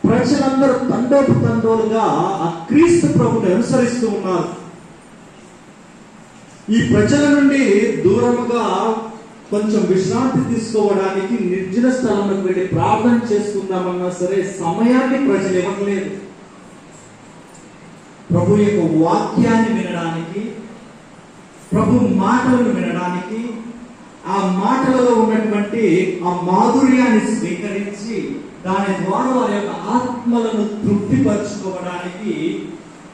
ప్రజలందరూ తండోలుగా ఆ క్రీస్తు ప్రభుని అనుసరిస్తూ ఉన్నారు. ఈ ప్రజల నుండి దూరముగా కొంచెం విశ్రాంతి తీసుకోవడానికి నిర్జన స్థలంలోకి వెళ్ళి ప్రార్థన చేసుకుందామన్నా సరే సమయాన్ని ప్రజలు ఇవ్వట్లేదు. ప్రభు యొక్క వాక్యాన్ని వినడానికి, ప్రభు మాటలను వినడానికి, ఆ మాటలలో ఉన్నటువంటి ఆ మాధుర్యాన్ని స్వీకరించి దాని ద్వారా వారి యొక్క ఆత్మలను తృప్తిపరచుకోవడానికి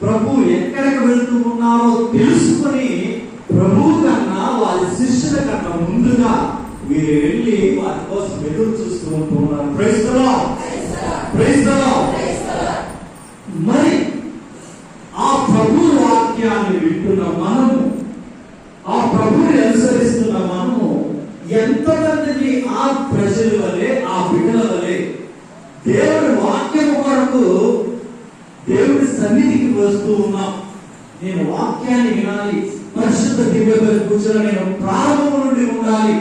ప్రభు ఎక్కడికి వెళ్తూ ఉన్నారో తెలుసుకొని ప్రభువు కన్నా వారి శిష్యుల కన్నా ముందుగా వీరు వెళ్ళి వారి కోసం ఎదురు చూస్తూ ఉంటున్నారు. Praise the lord, praise the lord. మరి ఆ ప్రభు వాక్యాన్ని వింటున్న మనము, ఆ ప్రభుని అనుసరిస్తున్న మనము ఎంతమందిని ఆ ప్రజల వలె, ఆ బిడ్డల వలె దేవుడి వాక్యము కొరకు దేవుడి సన్నిధికి వస్తూ ఉన్నాం. నేను వాక్యాన్ని వినాలి, పరిశుద్ధ దివ్య కూర్చొని నేను ప్రారంభం నుండి ఉండాలి.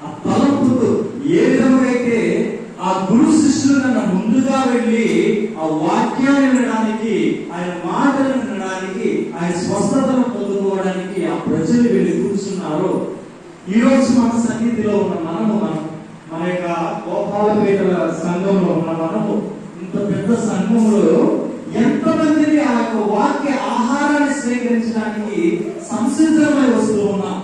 ఆ తలంపుతో ఏ విధంగా అయితే ఆ గురు శిష్యులు కన్నా ముందుగా వెళ్ళి ఆ వాక్యాన్ని వినడానికి, ఆయన మాటలను వినడానికి, ఆయన స్వస్థతను పొందుకోవడానికి ఆ ప్రజలు వెళ్ళి కూర్చున్నారు. ఈ రోజు మన సన్నిధిలో ఉన్న మనము, మన యొక్క గోపాలపేట సంఘంలో ఉన్న మనము, ఇంత పెద్ద సంఘంలో ఎంతమందిని ఆ యొక్క వాక్య ఆహారాన్ని స్వీకరించడానికి సంసిద్ధమై వస్తూ ఉన్నాం.